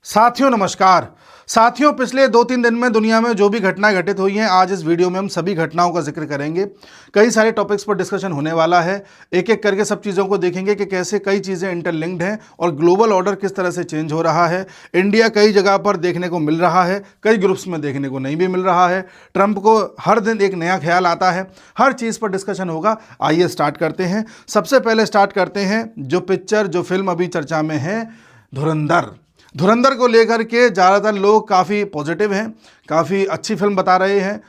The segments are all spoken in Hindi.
साथियों नमस्कार। साथियों, पिछले 2-3 दिन में दुनिया में जो भी घटनाएं घटित हुई हैं, आज इस वीडियो में हम सभी घटनाओं का जिक्र करेंगे। कई सारे टॉपिक्स पर डिस्कशन होने वाला है। एक एक करके सब चीज़ों को देखेंगे कि कैसे कई चीज़ें इंटरलिंक्ड हैं और ग्लोबल ऑर्डर किस तरह से चेंज हो रहा है। इंडिया कई जगह पर देखने को मिल रहा है, कई ग्रुप्स में देखने को नहीं भी मिल रहा है। ट्रंप को हर दिन एक नया ख्याल आता है, हर चीज़ पर डिस्कशन होगा। आइए स्टार्ट करते हैं। सबसे पहले स्टार्ट करते हैं जो फिल्म अभी चर्चा में है, धुरंधर को लेकर के ज़्यादातर लोग काफ़ी पॉजिटिव हैं, काफ़ी अच्छी फिल्म बता रहे हैं।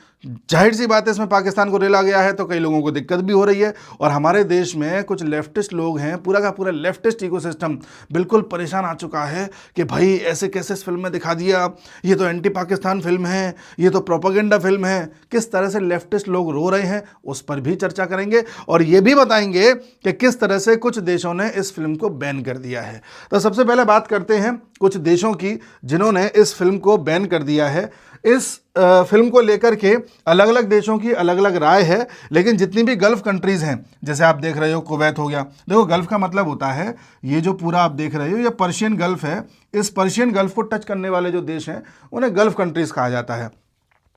जाहिर सी बात है, इसमें पाकिस्तान को रेला गया है तो कई लोगों को दिक्कत भी हो रही है। और हमारे देश में कुछ लेफ्टिस्ट लोग हैं, पूरा का पूरा लेफ्टिस्ट इकोसिस्टम बिल्कुल परेशान आ चुका है कि भाई ऐसे कैसे इस फिल्म में दिखा दिया, ये तो एंटी पाकिस्तान फिल्म है, ये तो प्रोपेगेंडा फिल्म है। किस तरह से लेफ्टिस्ट लोग रो रहे हैं उस पर भी चर्चा करेंगे और ये भी बताएंगे कि किस तरह से कुछ देशों ने इस फिल्म को बैन कर दिया है। तो सबसे पहले बात करते हैं कुछ देशों की जिन्होंने इस फिल्म को बैन कर दिया है। इस फिल्म को लेकर के अलग अलग देशों की अलग अलग राय है, लेकिन जितनी भी गल्फ कंट्रीज़ हैं, जैसे आप देख रहे हो कुवैत हो गया। देखो, गल्फ का मतलब होता है ये जो पूरा आप देख रहे हो ये पर्शियन गल्फ है। इस पर्शियन गल्फ को टच करने वाले जो देश हैं उन्हें गल्फ कंट्रीज़ कहा जाता है।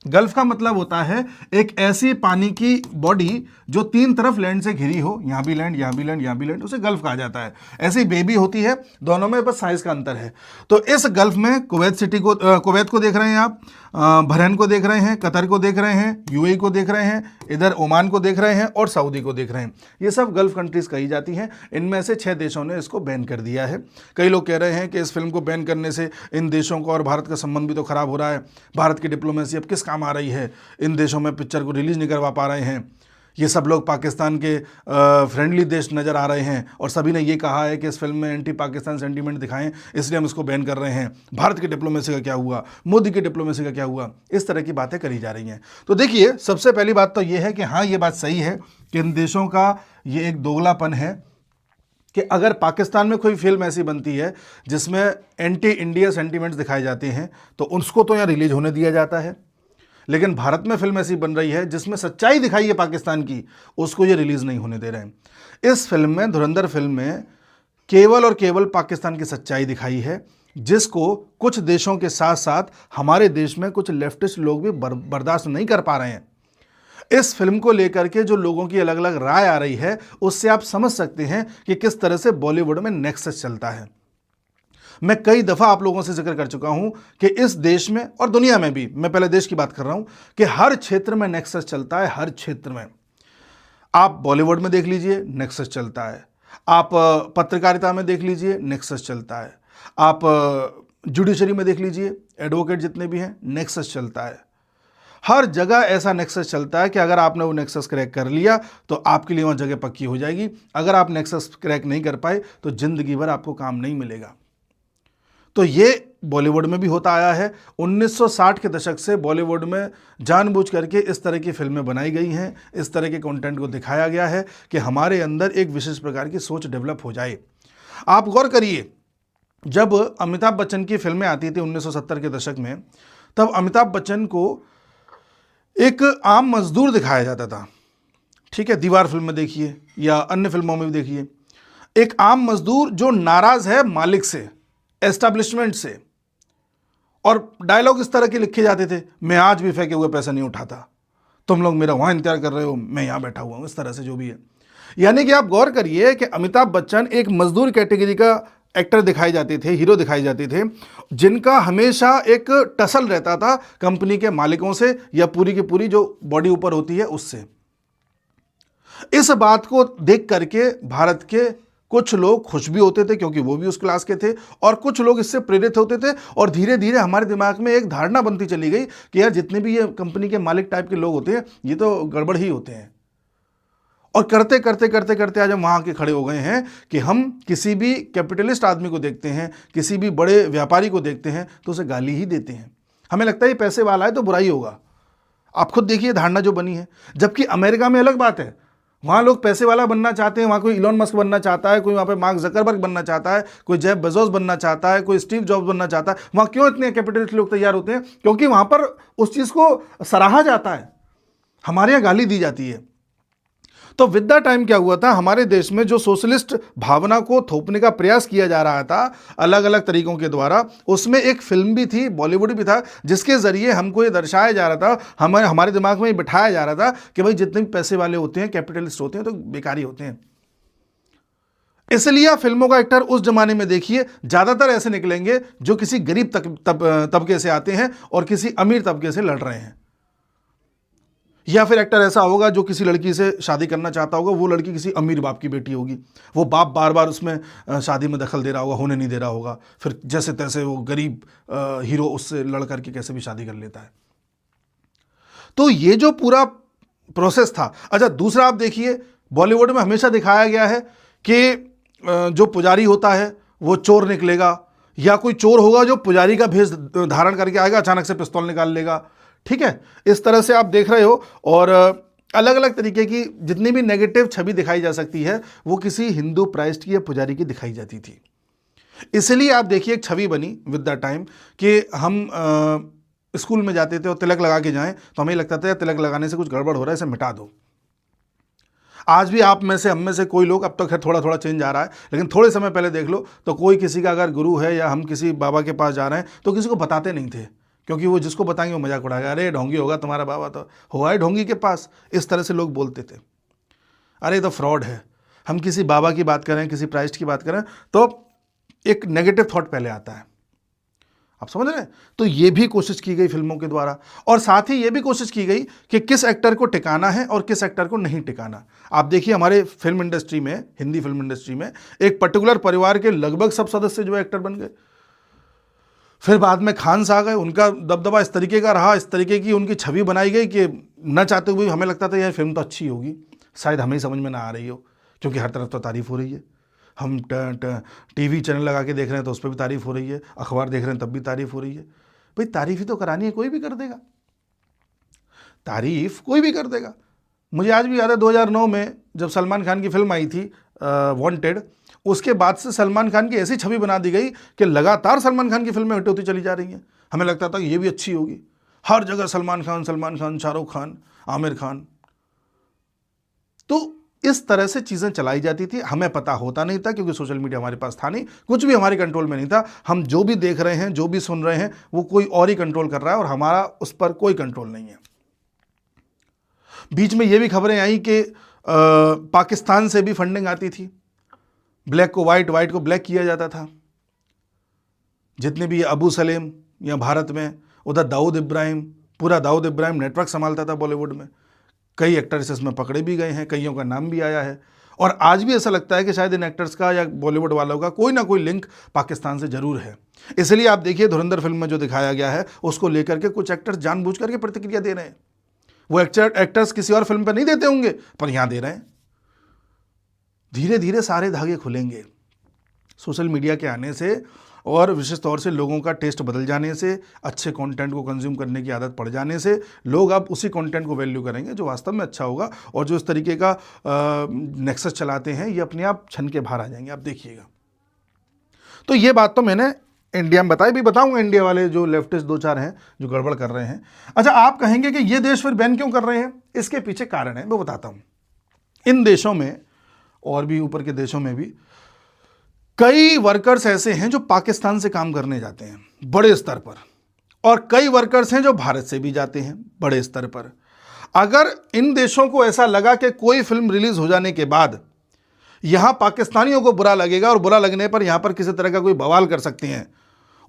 गल्फ का मतलब होता है एक ऐसी पानी की बॉडी जो 3 तरफ लैंड से घिरी हो, यहाँ भी लैंड, यहाँ भी लैंड, यहाँ भी लैंड, उसे गल्फ कहा जाता है। ऐसी बेबी होती है, दोनों में बस साइज का अंतर है। तो इस गल्फ में कुवैत को देख रहे हैं आप, बहरीन को देख रहे हैं, कतर को देख रहे हैं, यूएई को देख रहे हैं, इधर ओमान को देख रहे हैं और सऊदी को देख रहे हैं। ये सब गल्फ कंट्रीज़ कही जाती हैं। इनमें से 6 देशों ने इसको बैन कर दिया है। कई लोग कह रहे हैं कि इस फिल्म को बैन करने से इन देशों का और भारत का संबंध भी तो खराब हो रहा है। भारत की डिप्लोमेसी अब किस काम आ रही है, इन देशों में पिक्चर को रिलीज़ नहीं करवा पा रहे हैं। ये सब लोग पाकिस्तान के फ्रेंडली देश नज़र आ रहे हैं और सभी ने ये कहा है कि इस फिल्म में एंटी पाकिस्तान सेंटीमेंट दिखाएं, इसलिए हम इसको बैन कर रहे हैं। भारत की डिप्लोमेसी का क्या हुआ, मोदी की डिप्लोमेसी का क्या हुआ, इस तरह की बातें करी जा रही हैं। तो देखिए, सबसे पहली बात तो ये है कि हाँ, ये बात सही है कि इन देशों का ये एक दोगलापन है कि अगर पाकिस्तान में कोई फिल्म ऐसी बनती है जिसमें एंटी इंडिया सेंटीमेंट्स दिखाए जाते हैं तो उसको तो यहाँ रिलीज होने दिया जाता है, लेकिन भारत में फिल्म ऐसी बन रही है जिसमें सच्चाई दिखाई है पाकिस्तान की, उसको ये रिलीज़ नहीं होने दे रहे हैं। इस फिल्म में, धुरंधर फिल्म में, केवल और केवल पाकिस्तान की सच्चाई दिखाई है, जिसको कुछ देशों के साथ साथ हमारे देश में कुछ लेफ्टिस्ट लोग भी बर्दाश्त नहीं कर पा रहे हैं। इस फिल्म को लेकर के जो लोगों की अलग अलग राय आ रही है, उससे आप समझ सकते हैं कि किस तरह से बॉलीवुड में नेक्सस चलता है। मैं कई दफ़ा आप लोगों से जिक्र कर चुका हूं कि इस देश में और दुनिया में भी, मैं पहले देश की बात कर रहा हूं, कि हर क्षेत्र में नेक्सस चलता है। हर क्षेत्र में आप बॉलीवुड में देख लीजिए, नेक्सस चलता है। आप पत्रकारिता में देख लीजिए, नेक्सस चलता है। आप जुडिशरी में देख लीजिए, एडवोकेट जितने भी हैं, नेक्सस चलता है। हर जगह ऐसा नेक्सस चलता है कि अगर आपने वो नेक्सस क्रैक कर लिया तो आपके लिए वहाँ जगह पक्की हो जाएगी। अगर आप नेक्सस क्रैक नहीं कर पाए तो ज़िंदगी भर आपको काम नहीं मिलेगा। तो ये बॉलीवुड में भी होता आया है। 1960 के दशक से बॉलीवुड में जानबूझ करके इस तरह की फिल्में बनाई गई हैं, इस तरह के कंटेंट को दिखाया गया है कि हमारे अंदर एक विशेष प्रकार की सोच डेवलप हो जाए। आप गौर करिए, जब अमिताभ बच्चन की फिल्में आती थी 1970 के दशक में, तब अमिताभ बच्चन को एक आम मजदूर दिखाया जाता था। ठीक है, दीवार फिल्म में देखिए या अन्य फिल्मों में भी देखिए, एक आम मजदूर जो नाराज़ है मालिक से, एस्टैब्लिशमेंट से, और डायलॉग इस तरह के लिखे जाते थे, मैं आज भी फेंके हुए पैसा नहीं उठाता, तुम लोग मेरा वहाँ इंतजार कर रहे हो, मैं यहाँ बैठा हुआ हूँ, इस तरह से जो भी है। यानी कि आप गौर करिए कि अमिताभ बच्चन एक मजदूर कैटेगरी का एक्टर दिखाए जाते थे, हीरो दिखाए जाते थे, जिनका हमेशा एक टसल रहता था कंपनी के मालिकों से या पूरी की पूरी जो बॉडी ऊपर होती है उससे। इस बात को देख करके भारत के कुछ लोग खुश भी होते थे क्योंकि वो भी उस क्लास के थे, और कुछ लोग इससे प्रेरित होते थे, और धीरे धीरे हमारे दिमाग में एक धारणा बनती चली गई कि यार जितने भी ये कंपनी के मालिक टाइप के लोग होते हैं ये तो गड़बड़ ही होते हैं। और करते करते करते करते आज हम वहाँ के खड़े हो गए हैं कि हम किसी भी कैपिटलिस्ट आदमी को देखते हैं, किसी भी बड़े व्यापारी को देखते हैं तो उसे गाली ही देते हैं। हमें लगता है ये पैसे वाला है तो बुराई होगा। आप खुद देखिए धारणा जो बनी है। जबकि अमेरिका में अलग बात है, वहाँ लोग पैसे वाला बनना चाहते हैं, वहाँ कोई इलॉन मस्क बनना चाहता है, कोई वहाँ पे मार्क जकरबर्ग बनना चाहता है, कोई जेफ बेजोस बनना चाहता है, कोई स्टीव जॉब्स बनना चाहता है। वहाँ क्यों इतने कैपिटलिस्ट लोग तैयार होते हैं? क्योंकि वहाँ पर उस चीज़ को सराहा जाता है, हमारे यहाँ गाली दी जाती है। तो विद द टाइम क्या हुआ था, हमारे देश में जो सोशलिस्ट भावना को थोपने का प्रयास किया जा रहा था अलग अलग तरीकों के द्वारा, उसमें एक फिल्म भी थी, बॉलीवुड भी था, जिसके जरिए हमको ये दर्शाया जा रहा था, हमारे दिमाग में ये बिठाया जा रहा था कि भाई जितने भी पैसे वाले होते हैं, कैपिटलिस्ट होते हैं, तो बेकारी होते हैं। इसलिए आप फिल्मों का एक्टर उस जमाने में देखिए, ज्यादातर ऐसे निकलेंगे जो किसी गरीब तबके से आते हैं और किसी अमीर तबके से लड़ रहे हैं, या फिर एक्टर ऐसा होगा जो किसी लड़की से शादी करना चाहता होगा, वो लड़की किसी अमीर बाप की बेटी होगी, वो बाप बार बार उसमें शादी में दखल दे रहा होगा, होने नहीं दे रहा होगा, फिर जैसे तैसे वो गरीब हीरो उससे लड़ करके कैसे भी शादी कर लेता है। तो ये जो पूरा प्रोसेस था। अच्छा, दूसरा आप देखिए, बॉलीवुड में हमेशा दिखाया गया है कि जो पुजारी होता है वो चोर निकलेगा, या कोई चोर होगा जो पुजारी का भेष धारण करके आएगा, अचानक से पिस्तौल निकाल लेगा, ठीक है, इस तरह से आप देख रहे हो। और अलग अलग तरीके की जितनी भी नेगेटिव छवि दिखाई जा सकती है वो किसी हिंदू प्राइस्ट की या पुजारी की दिखाई जाती थी। इसलिए आप देखिए एक छवि बनी विद द टाइम कि हम स्कूल में जाते थे और तिलक लगा के जाएं तो हमें लगता था तिलक लगाने से कुछ गड़बड़ हो रहा है, इसे मिटा दो। आज भी आप में से, हम में से कोई लोग, अब तो खैर थोड़ा थोड़ा चेंज आ रहा है, लेकिन थोड़े समय पहले देख लो तो कोई किसी का अगर गुरु है या हम किसी बाबा के पास जा रहे हैं तो किसी को बताते नहीं थे, क्योंकि वो जिसको बताएंगे वो मजाक उड़ाएगा, अरे ढोंगी होगा तुम्हारा बाबा, तो हुआ है ढोंगी के पास, इस तरह से लोग बोलते थे। अरे तो फ्रॉड है। हम किसी बाबा की बात करें, किसी प्राइस्ट की बात करें तो एक नेगेटिव थॉट पहले आता है, आप समझ रहे हैं। तो ये भी कोशिश की गई फिल्मों के द्वारा, और साथ ही ये भी कोशिश की गई कि किस एक्टर को टिकाना है और किस एक्टर को नहीं टिकाना। आप देखिए हमारे फिल्म इंडस्ट्री में, हिंदी फिल्म इंडस्ट्री में एक पर्टिकुलर परिवार के लगभग सब सदस्य जो एक्टर बन गए, फिर बाद में खान्स आ गए, उनका दबदबा इस तरीके का रहा, इस तरीके की उनकी छवि बनाई गई कि न चाहते हुए हमें लगता था यार फिल्म तो अच्छी होगी, शायद हमें समझ में ना आ रही हो, क्योंकि हर तरफ तो तारीफ हो रही है। हम टीवी चैनल लगा के देख रहे हैं तो उस पर भी तारीफ हो रही है, अखबार देख रहे हैं तब भी तारीफ हो रही है। भाई तारीफ ही तो करानी है, कोई भी कर देगा, तारीफ कोई भी कर देगा। मुझे आज भी याद है 2009 में जब सलमान खान की फिल्म आई थी वांटेड, उसके बाद से सलमान खान की ऐसी छवि बना दी गई कि लगातार सलमान खान की फिल्में हिट होती चली जा रही हैं। हमें लगता था कि ये भी अच्छी होगी, हर जगह सलमान खान, शाहरुख खान, आमिर खान। तो इस तरह से चीज़ें चलाई जाती थी, हमें पता होता नहीं था क्योंकि सोशल मीडिया हमारे पास था नहीं, कुछ भी हमारे कंट्रोल में नहीं था। हम जो भी देख रहे हैं, जो भी सुन रहे हैं, वो कोई और ही कंट्रोल कर रहा है और हमारा उस पर कोई कंट्रोल नहीं है। बीच में ये भी खबरें आई कि पाकिस्तान से भी फंडिंग आती थी, ब्लैक को वाइट, वाइट को ब्लैक किया जाता था। जितने भी अबू सलेम या भारत में, उधर दाऊद इब्राहिम, पूरा दाऊद इब्राहिम नेटवर्क संभालता था बॉलीवुड में। कई एक्टर्स इसमें पकड़े भी गए हैं, कईयों का नाम भी आया है, और आज भी ऐसा लगता है कि शायद इन एक्टर्स का या बॉलीवुड वालों का कोई ना कोई लिंक पाकिस्तान से जरूर है। इसलिए आप देखिए धुरंधर फिल्म में जो दिखाया गया है उसको लेकर के कुछ एक्टर्स जानबूझ करके प्रतिक्रिया दे रहे हैं। वो एक्टर्स किसी और फिल्म पर नहीं देते होंगे, पर यहां दे रहे हैं। धीरे धीरे सारे धागे खुलेंगे सोशल मीडिया के आने से, और विशेष तौर से लोगों का टेस्ट बदल जाने से, अच्छे कंटेंट को कंज्यूम करने की आदत पड़ जाने से लोग अब उसी कंटेंट को वैल्यू करेंगे जो वास्तव में अच्छा होगा, और जो इस तरीके का नेक्सस चलाते हैं ये अपने आप छन के बाहर आ जाएंगे, आप देखिएगा। तो ये बात तो मैंने इंडिया में बताई, भी बताऊंगा इंडिया वाले जो लेफ्टिस्ट दो चार हैं जो गड़बड़ कर रहे हैं। अच्छा, आप कहेंगे कि ये देश फिर बैन क्यों कर रहे हैं, इसके पीछे कारण है, मैं बताता हूं। इन देशों में और भी ऊपर के देशों में भी कई वर्कर्स ऐसे हैं जो पाकिस्तान से काम करने जाते हैं बड़े स्तर पर, और कई वर्कर्स हैं जो भारत से भी जाते हैं बड़े स्तर पर। अगर इन देशों को ऐसा लगा कि कोई फिल्म रिलीज हो जाने के बाद यहां पाकिस्तानियों को बुरा लगेगा, और बुरा लगने पर यहां पर किसी तरह का कोई बवाल कर सकते हैं,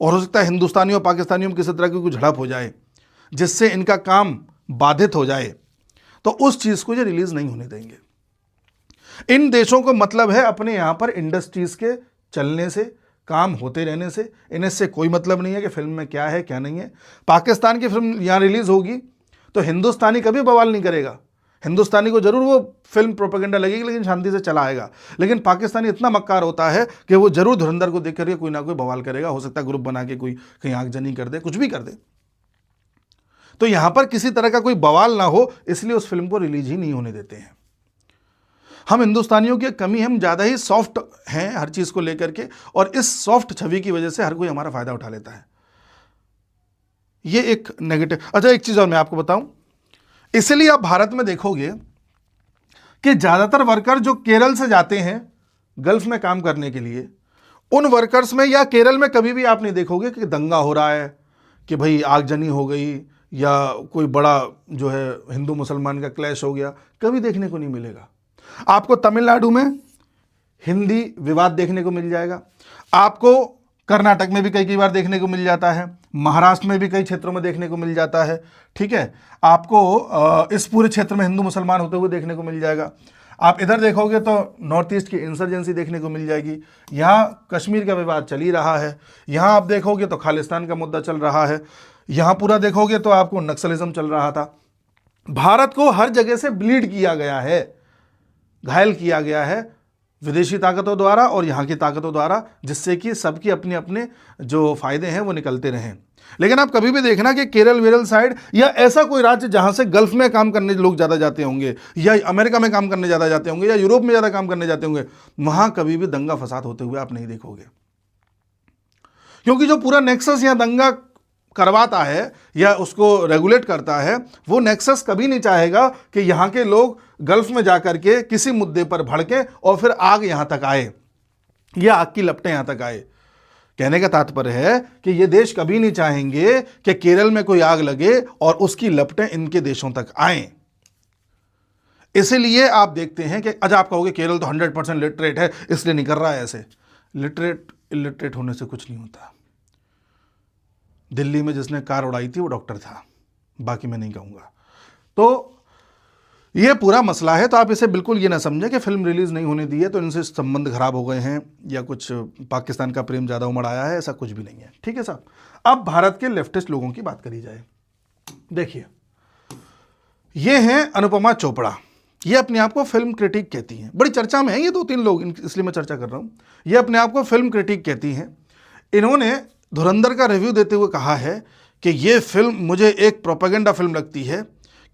और हो सकता है हिंदुस्तानियों पाकिस्तानियों में किसी तरह की कोई झड़प हो जाए जिससे इनका काम बाधित हो जाए, तो उस चीज को ये रिलीज नहीं होने देंगे। इन देशों को मतलब है अपने यहां पर इंडस्ट्रीज के चलने से, काम होते रहने से, इन्हें से कोई मतलब नहीं है कि फिल्म में क्या है क्या नहीं है। पाकिस्तान की फिल्म यहां रिलीज होगी तो हिंदुस्तानी कभी बवाल नहीं करेगा, हिंदुस्तानी को जरूर वो फिल्म प्रोपेगेंडा लगेगी लेकिन शांति से चला आएगा। लेकिन पाकिस्तानी इतना मक्कार होता है कि वो जरूर धुरंधर को देख करके कोई ना कोई बवाल करेगा, हो सकता है ग्रुप बना के कोई कहीं आगजनी कर दे, कुछ भी कर दे। तो यहां पर किसी तरह का कोई बवाल ना हो इसलिए उस फिल्म को रिलीज ही नहीं होने देते हैं। हम हिंदुस्तानियों की कमी, हम ज़्यादा ही सॉफ्ट हैं हर चीज़ को लेकर के, और इस सॉफ्ट छवि की वजह से हर कोई हमारा फायदा उठा लेता है। ये एक नेगेटिव। अच्छा, एक चीज़ और मैं आपको बताऊं, इसलिए आप भारत में देखोगे कि ज़्यादातर वर्कर जो केरल से जाते हैं गल्फ में काम करने के लिए, उन वर्कर्स में या केरल में कभी भी आप नहीं देखोगे कि दंगा हो रहा है, कि भाई आगजनी हो गई या कोई बड़ा जो है हिंदू मुसलमान का क्लैश हो गया, कभी देखने को नहीं मिलेगा। आपको तमिलनाडु में हिंदी विवाद देखने को मिल जाएगा, आपको कर्नाटक में भी कई बार देखने को मिल जाता है, महाराष्ट्र में भी कई क्षेत्रों में देखने को मिल जाता है, ठीक है। आपको इस पूरे क्षेत्र में हिंदू मुसलमान होते हुए देखने को मिल जाएगा। आप इधर देखोगे तो नॉर्थ ईस्ट की इंसर्जेंसी देखने को मिल जाएगी, यहाँ कश्मीर का विवाद चल ही रहा है, यहाँ आप देखोगे तो खालिस्तान का मुद्दा चल रहा है, यहाँ पूरा देखोगे तो आपको नक्सलिज्म चल रहा था। भारत को हर जगह से ब्लीड किया गया है, घायल किया गया है विदेशी ताकतों द्वारा और यहाँ की ताकतों द्वारा, जिससे कि सबकी अपने अपने जो फायदे हैं वो निकलते रहें। लेकिन आप कभी भी देखना कि केरल वेरल साइड या ऐसा कोई राज्य जहां से गल्फ में काम करने लोग ज़्यादा जाते होंगे या अमेरिका में काम करने ज़्यादा जाते होंगे या यूरोप में ज़्यादा काम करने जाते होंगे, वहां कभी भी दंगा फसाद होते हुए आप नहीं देखोगे। क्योंकि जो पूरा नेक्सस या दंगा करवाता है या उसको रेगुलेट करता है, वो नेक्सस कभी नहीं चाहेगा कि यहाँ के लोग गल्फ में जाकर के किसी मुद्दे पर भड़के और फिर आग यहाँ तक आए या आग की लपटें यहाँ तक आए। कहने का तात्पर्य है कि ये देश कभी नहीं चाहेंगे कि केरल में कोई आग लगे और उसकी लपटें इनके देशों तक आएं। इसलिए आप देखते हैं कि आज आप कहोगे केरल तो 100% लिटरेट है इसलिए नहीं कर रहा है ऐसे। लिटरेट इलिटरेट होने से कुछ नहीं होता। दिल्ली में जिसने कार उड़ाई थी वो डॉक्टर था, बाकी मैं नहीं कहूँगा। तो ये पूरा मसला है। तो आप इसे बिल्कुल ये ना समझें कि फिल्म रिलीज़ नहीं होने दी है तो इनसे संबंध खराब हो गए हैं या कुछ पाकिस्तान का प्रेम ज़्यादा उमड़ आया है, ऐसा कुछ भी नहीं है, ठीक है साहब। अब भारत के लेफ्टिस्ट लोगों की बात करी जाए। देखिए, ये हैं अनुपमा चोपड़ा, ये अपने आप को फिल्म क्रिटिक कहती हैं, बड़ी चर्चा में है ये 2-3 लोग, इसलिए मैं चर्चा कर रहा हूँ। ये अपने आप को फिल्म क्रिटिक कहती हैं। इन्होंने धुरंधर का रिव्यू देते हुए कहा है कि ये फिल्म मुझे एक प्रोपेगेंडा फिल्म लगती है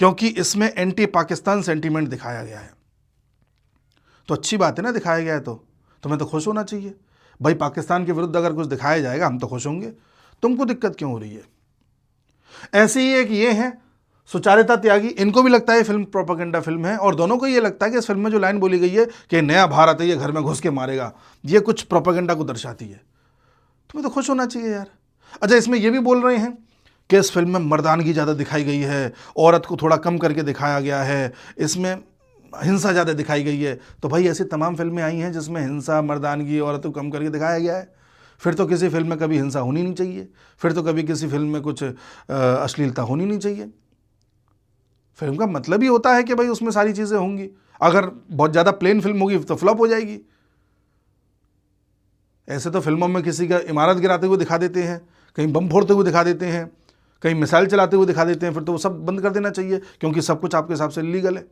क्योंकि इसमें एंटी पाकिस्तान सेंटीमेंट दिखाया गया है। तो अच्छी बात है ना, दिखाया गया है तो तुम्हें तो खुश होना चाहिए भाई। पाकिस्तान के विरुद्ध अगर कुछ दिखाया जाएगा हम तो खुश होंगे, तुमको दिक्कत क्यों हो रही है। ऐसे ही एक ये हैं सुचारिता त्यागी, इनको भी लगता है फिल्म प्रोपेगेंडा फिल्म है और दोनों को ये लगता है कि इस फिल्म में जो लाइन बोली गई है कि नया भारत है ये घर में घुस के मारेगा, ये कुछ प्रोपेगेंडा को दर्शाती है। तुम्हें तो खुश होना चाहिए यार। अच्छा, इसमें ये भी बोल रहे हैं कि इस फिल्म में मर्दानगी ज़्यादा दिखाई गई है, औरत को थोड़ा कम करके दिखाया गया है, इसमें हिंसा ज़्यादा दिखाई गई है। तो भाई ऐसी तमाम फिल्में आई हैं जिसमें हिंसा, मर्दानगी, औरत को कम करके दिखाया गया है। फिर तो किसी फिल्म में कभी हिंसा होनी नहीं चाहिए, फिर तो कभी किसी फिल्म में कुछ अश्लीलता होनी नहीं चाहिए। फिल्म का मतलब ही होता है कि भाई उसमें सारी चीज़ें होंगी। अगर बहुत ज़्यादा प्लेन फिल्म होगी तो फ्लॉप हो जाएगी। ऐसे तो फिल्मों में किसी का इमारत गिराते हुए दिखा देते हैं, कहीं बम फोड़ते हुए दिखा देते हैं, कहीं मिसाइल चलाते हुए दिखा देते हैं, फिर तो वो सब बंद कर देना चाहिए क्योंकि सब कुछ आपके हिसाब से इलीगल है।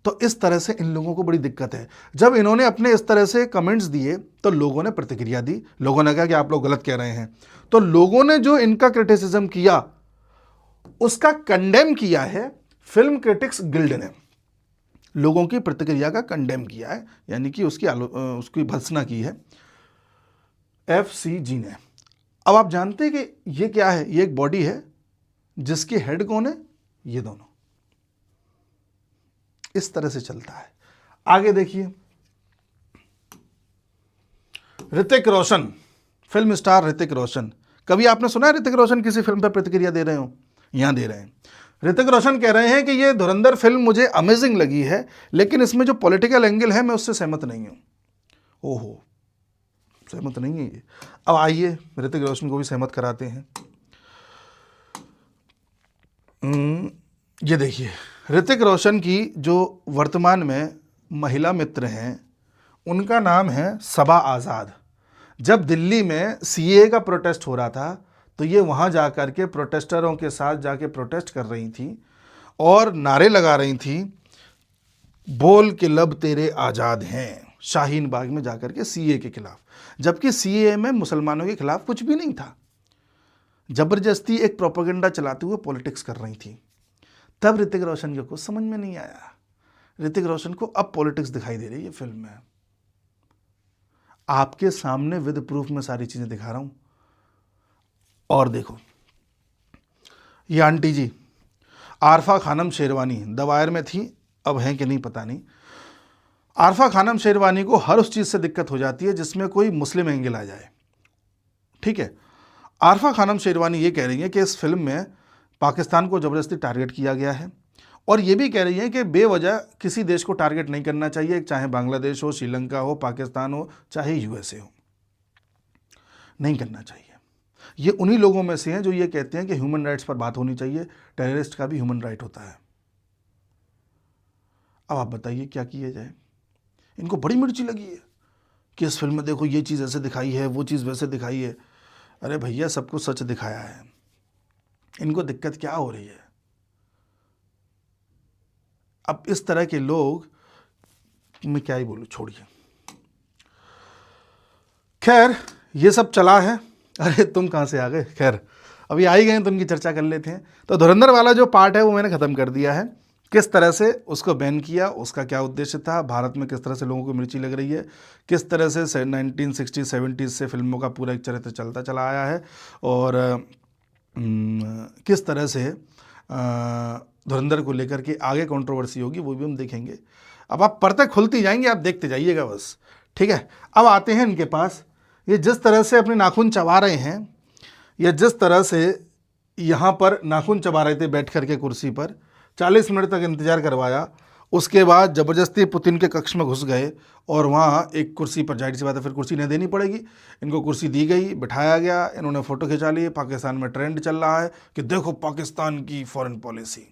तो इस तरह से इन लोगों को बड़ी दिक्कत है। जब इन्होंने अपने इस तरह से कमेंट्स दिए तो लोगों ने प्रतिक्रिया दी, लोगों ने कहा कि आप लोग गलत कह रहे हैं। तो लोगों ने जो इनका क्रिटिसिज्म किया उसका कंडेम किया है फिल्म क्रिटिक्स गिल्ड ने, लोगों की प्रतिक्रिया का कंडेम किया है, यानी कि उसकी भर्त्सना की है FCG ने। अब आप जानते हैं कि ये क्या है, ये एक बॉडी है जिसके हेड कौन है, ये दोनों। इस तरह से चलता है। आगे देखिए, ऋतिक रोशन, फिल्म स्टार ऋतिक रोशन। कभी आपने सुना है ऋतिक रोशन किसी फिल्म पर प्रतिक्रिया दे रहे हो? यहां दे रहे हैं। ऋतिक रोशन कह रहे हैं कि ये धुरंधर फिल्म मुझे अमेजिंग लगी है, लेकिन इसमें जो पॉलिटिकल एंगल है मैं उससे सहमत नहीं हूं। ओहो, सहमत नहीं है ये। अब आइए ऋतिक रोशन को भी सहमत कराते हैं। ये देखिए, ऋतिक रोशन की जो वर्तमान में महिला मित्र हैं उनका नाम है सबा आज़ाद। जब दिल्ली में CAA का प्रोटेस्ट हो रहा था तो ये वहाँ जा कर के प्रोटेस्टरों के साथ जाके प्रोटेस्ट कर रही थी और नारे लगा रही थी, बोल के लब तेरे आज़ाद हैं, शाहीन बाग में जाकर के CAA के खिलाफ। जबकि CAA में मुसलमानों के खिलाफ कुछ भी नहीं था, जबरदस्ती एक प्रोपेगेंडा चलाते हुए पॉलिटिक्स कर रही थी। तब ऋतिक रोशन को कुछ समझ में नहीं आया। ऋतिक रोशन को अब पॉलिटिक्स दिखाई दे रही है फिल्म में। आपके सामने विद प्रूफ में सारी चीजें दिखा रहा हूं। और देखो, ये aunty ji Arfa Khanum Sherwani the Wire में थी, अब हैं कि नहीं पता नहीं। आरफा खानम शेरवानी को हर उस चीज़ से दिक्कत हो जाती है जिसमें कोई मुस्लिम एंगल आ जाए, ठीक है। आरफा खानम शेरवानी ये कह रही है कि इस फिल्म में पाकिस्तान को ज़बरदस्ती टारगेट किया गया है, और ये भी कह रही है कि बेवजह किसी देश को टारगेट नहीं करना चाहिए, चाहे बांग्लादेश हो, श्रीलंका हो, पाकिस्तान हो, चाहे यूएसए हो, नहीं करना चाहिए। ये उन्हीं लोगों में से हैं जो ये कहते हैं कि ह्यूमन राइट्स पर बात होनी चाहिए, टेररिस्ट का भी ह्यूमन राइट होता है। अब आप बताइए क्या किया जाए। इनको बड़ी मिर्ची लगी है कि इस फिल्म में देखो ये चीज़ ऐसे दिखाई है, वो चीज़ वैसे दिखाई है। अरे भैया, सब कुछ सच दिखाया है, इनको दिक्कत क्या हो रही है। अब इस तरह के लोग, मैं क्या ही बोलूं, छोड़िए। खैर, ये सब चला है। अरे तुम कहाँ से आ गए? खैर, अभी आ ही गए तो उनकी चर्चा कर लेते हैं। तो धुरंधर वाला जो पार्ट है वो मैंने ख़त्म कर दिया है। किस तरह से उसको बैन किया, उसका क्या उद्देश्य था, भारत में किस तरह से लोगों को मिर्ची लग रही है, किस तरह से 1960-70 से फिल्मों का पूरा एक चरित्र चलता चला आया है, और किस तरह से धुरंधर को लेकर के आगे कंट्रोवर्सी होगी, वो भी हम देखेंगे। अब आप परतें खुलती जाएंगी, आप देखते जाइएगा बस, ठीक है। अब आते हैं इनके पास। ये जिस तरह से अपने नाखून चबा रहे हैं, या जिस तरह से यहाँ पर नाखून चबा रहे थे बैठ कर के कुर्सी पर, 40 मिनट तक इंतज़ार करवाया, उसके बाद ज़बरदस्ती पुतिन के कक्ष में घुस गए, और वहाँ एक कुर्सी पर, जाहिर सी बात है फिर कुर्सी नहीं देनी पड़ेगी, इनको कुर्सी दी गई, बिठाया गया, इन्होंने फ़ोटो खिंचा लिए। पाकिस्तान में ट्रेंड चल रहा है कि देखो पाकिस्तान की फॉरेन पॉलिसी,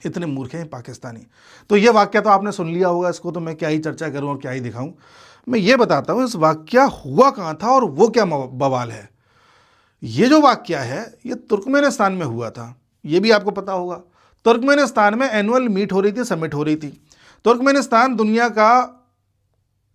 इतने मूर्ख हैं पाकिस्तानी। तो ये वाक़या तो आपने सुन लिया होगा, इसको तो मैं क्या ही चर्चा करूँ और क्या ही दिखाऊँ। मैं ये बताता हूँ इस वाक़या हुआ कहाँ था और वो क्या बवाल है। ये जो वाक़या है ये तुर्कमेनिस्तान में हुआ था, ये भी आपको पता होगा। तुर्कमेनिस्तान में एनुअल मीट हो रही थी, समिट हो रही थी। तुर्कमेनिस्तान दुनिया का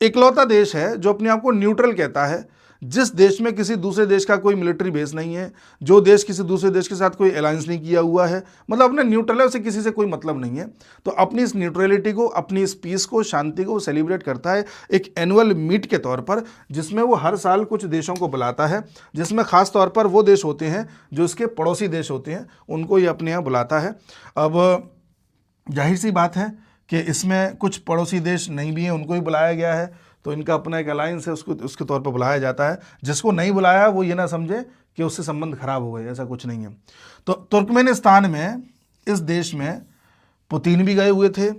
इकलौता देश है जो अपने आप को न्यूट्रल कहता है, जिस देश में किसी दूसरे देश का कोई मिलिट्री बेस नहीं है, जो देश किसी दूसरे देश के साथ कोई अलायंस नहीं किया हुआ है, मतलब अपने न्यूट्रल है, उसे किसी से कोई मतलब नहीं है। तो अपनी इस न्यूट्रलिटी को, अपनी इस पीस को, शांति को सेलिब्रेट करता है एक एनुअल मीट के तौर पर, जिसमें वो हर साल कुछ देशों को बुलाता है, जिसमें ख़ास तौर पर वो देश होते हैं जो इसके पड़ोसी देश होते हैं, उनको ये अपने यहाँ बुलाता है। अब जाहिर सी बात है कि इसमें कुछ पड़ोसी देश नहीं भी हैं, उनको ही बुलाया गया है, तो इनका अपना एक अलायंस है, उसको उसके तौर पर बुलाया जाता है। जिसको नहीं बुलाया वो ये ना समझे कि उससे संबंध खराब हो गए, ऐसा कुछ नहीं है। तो तुर्कमेनिस्तान में, इस देश में पुतिन भी गए हुए थे,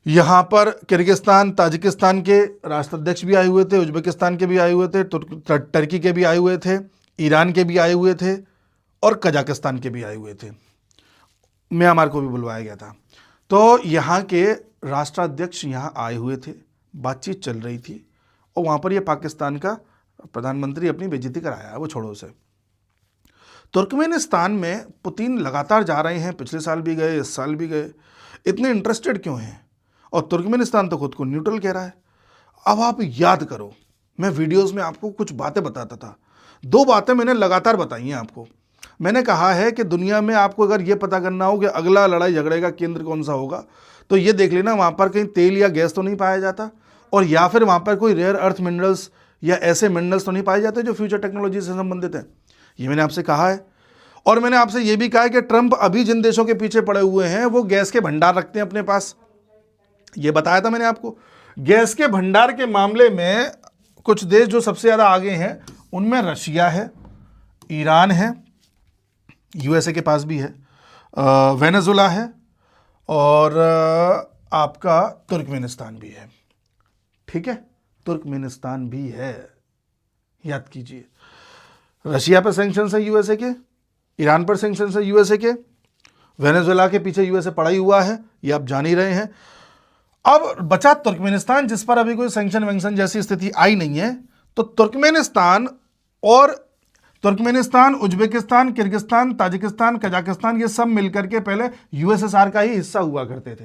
यहाँ पर किर्गिस्तान, ताजिकिस्तान के राष्ट्राध्यक्ष भी आए हुए थे, उज्बेकिस्तान के भी आए हुए थे, टर्की के भी आए हुए थे, ईरान के भी आए हुए थे, और कजाकिस्तान के भी आए हुए थे। म्यांमार को भी बुलवाया गया था। तो यहाँ के राष्ट्राध्यक्ष यहाँ आए हुए थे, बातचीत चल रही थी, और वहाँ पर ये पाकिस्तान का प्रधानमंत्री अपनी बेइज्जती कराया है, वो छोड़ो उसे। तुर्कमेनिस्तान में पुतिन लगातार जा रहे हैं, पिछले साल भी गए, इस साल भी गए। इतने इंटरेस्टेड क्यों हैं? और तुर्कमेनिस्तान तो खुद को न्यूट्रल कह रहा है। अब आप याद करो, मैं वीडियोस में आपको कुछ बातें बताता था, 2 बातें मैंने लगातार बताई हैं आपको। मैंने कहा है कि दुनिया में आपको अगर ये पता करना हो कि अगला लड़ाई झगड़े का केंद्र कौन सा होगा, तो ये देख लेना वहाँ पर कहीं तेल या गैस तो नहीं पाया जाता, और या फिर वहाँ पर कोई रेयर अर्थ मिनरल्स या ऐसे मिनरल्स तो नहीं पाए जाते जो फ्यूचर टेक्नोलॉजी से संबंधित है। ये मैंने आपसे कहा है। और मैंने आपसे ये भी कहा है कि ट्रंप अभी जिन देशों के पीछे पड़े हुए हैं वो गैस के भंडार रखते हैं अपने पास। ये बताया था मैंने आपको। गैस के भंडार के मामले में कुछ देश जो सबसे ज़्यादा आगे हैं उनमें रशिया है, ईरान है, यूएसए के पास भी है, वेनेजुला है, और आपका तुर्कमेनिस्तान भी है। ठीक है, तुर्कमेनिस्तान भी है, याद कीजिए। रशिया पर सैंक्शन है यूएसए के, ईरान पर सैंक्शन है यूएसए के, वेनेजुला के पीछे यूएसए पड़ा ही हुआ है, ये आप जान ही रहे हैं। अब बचा तुर्कमेनिस्तान, जिस पर अभी कोई सैंक्शन वैंक्शन जैसी स्थिति आई नहीं है। तो Turkmenistan, Uzbekistan, Kyrgyzstan, Tajikistan, Kazakhstan, ये सब मिलकर के पहले यूएसएसआर का ही हिस्सा हुआ करते थे।